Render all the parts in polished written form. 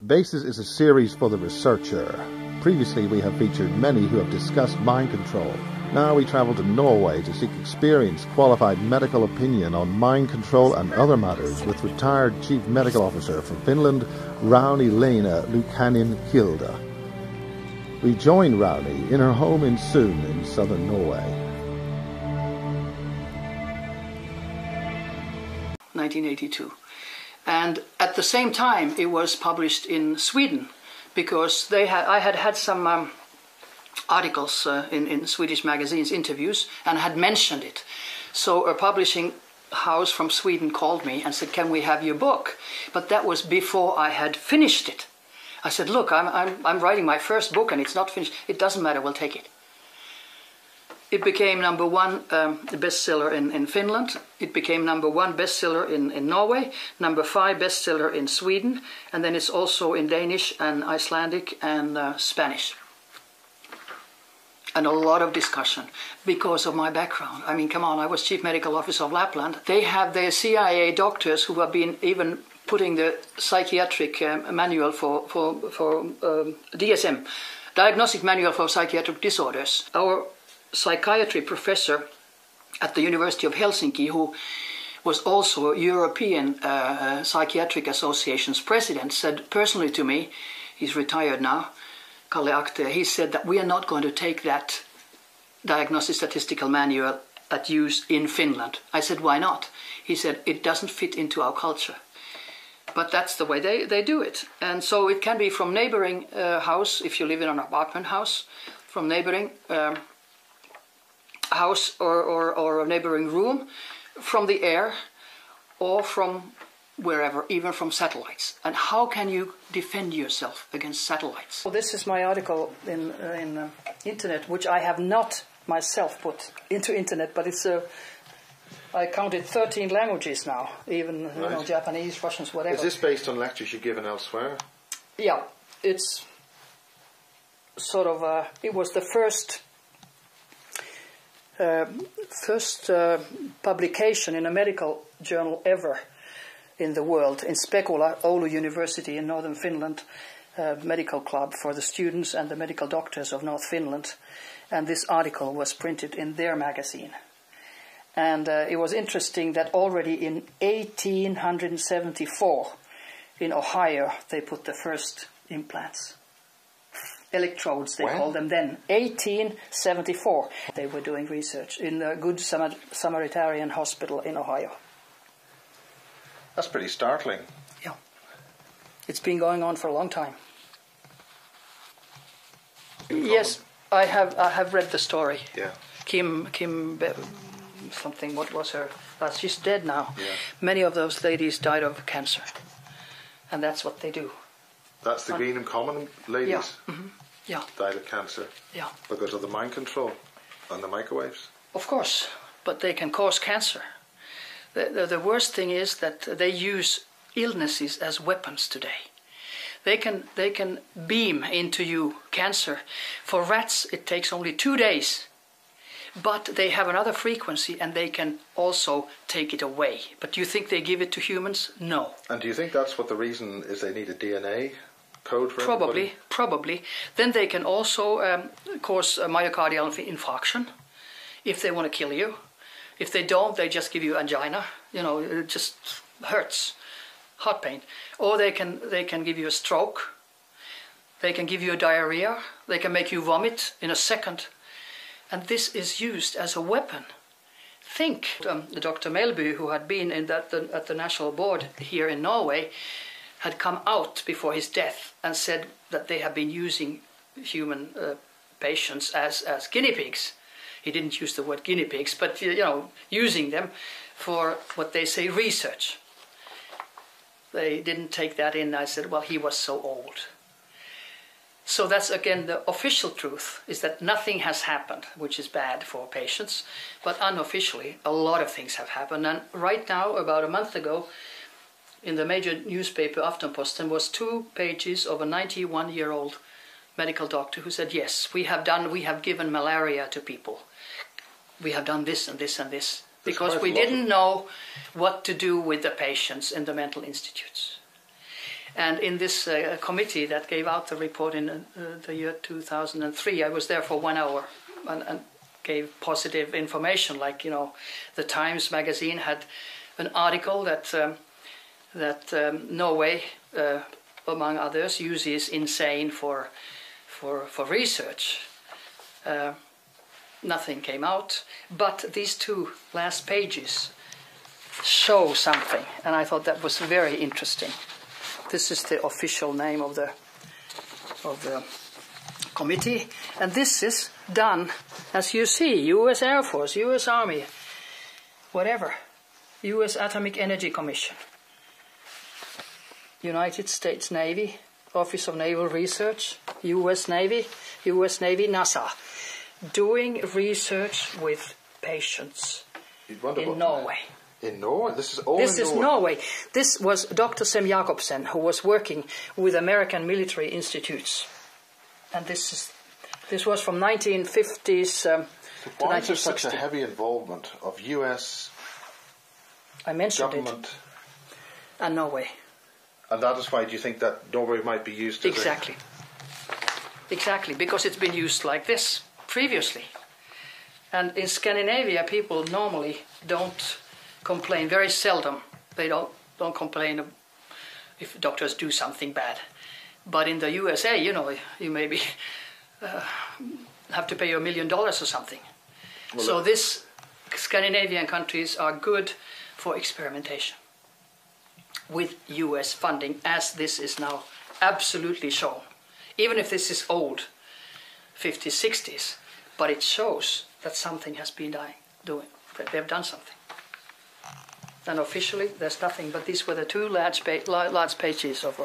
Basis is a series for the researcher. Previously we have featured many who have discussed mind control. Now we travel to Norway to seek experienced, qualified medical opinion on mind control and other matters with retired Chief Medical Officer from Finland, Rauni Kilde. We join Rauni in her home in Sund in southern Norway. 1982. And at the same time it was published in Sweden, because I had some articles in Swedish magazines, interviews, and had mentioned it. So a publishing house from Sweden called me and said, "Can we have your book?" But that was before I had finished it. I said, "Look, I'm writing my first book and it's not finished. It doesn't matter, we'll take it." It became #1 bestseller in Finland. It became #1 bestseller in Norway, #5 bestseller in Sweden, and then it's also in Danish and Icelandic and Spanish. And a lot of discussion because of my background. I mean, come on, I was Chief Medical Officer of Lapland. They have their CIA doctors who have been even putting the psychiatric manual for DSM, Diagnostic Manual for Psychiatric Disorders. Our psychiatry professor at the University of Helsinki, who was also European Psychiatric Association's president, said personally to me, he's retired now, Kalle Akte, he said that we are not going to take that diagnostic statistical manual at use in Finland. I said, why not? He said, it doesn't fit into our culture. But that's the way they do it. And so it can be from neighboring house, if you live in an apartment house, from neighboring house or a neighboring room, from the air, or from wherever, even from satellites. And how can you defend yourself against satellites? Well, this is my article in internet, which I have not myself put into internet, but it's I counted 13 languages now, even right. Japanese, Russians, whatever. Is this based on lectures you've given elsewhere? Yeah, it's sort of it was the first publication in a medical journal ever in the world, in Spekula, Oulu University in northern Finland, medical club for the students and the medical doctors of North Finland. And this article was printed in their magazine. And it was interesting that already in 1874 in Ohio they put the first implants. Electrodes, they called them then. 1874. They were doing research in the Good Samaritan Hospital in Ohio. That's pretty startling. Yeah. It's been going on for a long time. Yes, I have read the story. Yeah. Kim something, what was her? She's dead now. Yeah. Many of those ladies died of cancer. And that's what they do. That's the Greenham Common ladies? Yeah. Mm-hmm. Yeah. Died of cancer? Yeah. Because of the mind control and the microwaves? Of course, but they can cause cancer. The worst thing is that they use illnesses as weapons today. They can beam into you cancer. For rats it takes only 2 days. But they have another frequency and they can also take it away. But do you think they give it to humans? No. And do you think that's what the reason is, they need a DNA code for everybody? Probably. Then they can also cause a myocardial infarction if they want to kill you. If they don't, they just give you angina. It just hurts, heart pain. Or they can give you a stroke. They can give you a diarrhea. They can make you vomit in a second. And this is used as a weapon. Think, Dr. Melby, who had been at the national board here in Norway, had come out before his death and said that they have been using human patients as guinea pigs. He didn't use the word guinea pigs, but using them for what they say research. They didn't take that in. I said, well, he was so old. So that's again the official truth, is that nothing has happened, which is bad for patients, but unofficially a lot of things have happened. And right now, about a month ago, in the major newspaper Aftenposten was 2 pages of a 91-year-old medical doctor who said, yes, we have given malaria to people. We have done this and this and this, because we didn't know what to do with the patients in the mental institutes. And in this committee that gave out the report in the year 2003, I was there for 1 hour and gave positive information. Like, you know, the Times magazine had an article that Norway, among others, uses insane for research. Nothing came out, but these 2 last pages show something, and I thought that was very interesting. This is the official name of the committee, and this is done, as you see, U.S. Air Force, U.S. Army, whatever, U.S. Atomic Energy Commission, United States Navy, Office of Naval Research, U.S. Navy, NASA, doing research with patients in Norway. In Norway? This is Norway. This was Dr. Sem Jacobsen, who was working with American military institutes. And this was from 1950s to 1960. Why is there such a heavy involvement of U.S. I mentioned government? And Norway. And that is why do you think that Norway might be used as Exactly. Exactly, because it's been used like this previously. And in Scandinavia, people normally don't complain, very seldom. They don't complain if doctors do something bad. But in the USA, you know, you maybe have to pay $1 million or something. Well, so these Scandinavian countries are good for experimentation with US funding, as this is now absolutely shown. Even if this is old, 50s, 60s, but it shows that something has been doing, that they've done something. And officially, there's nothing, but these were the 2 large pages of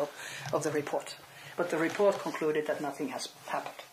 the report. But the report concluded that nothing has happened.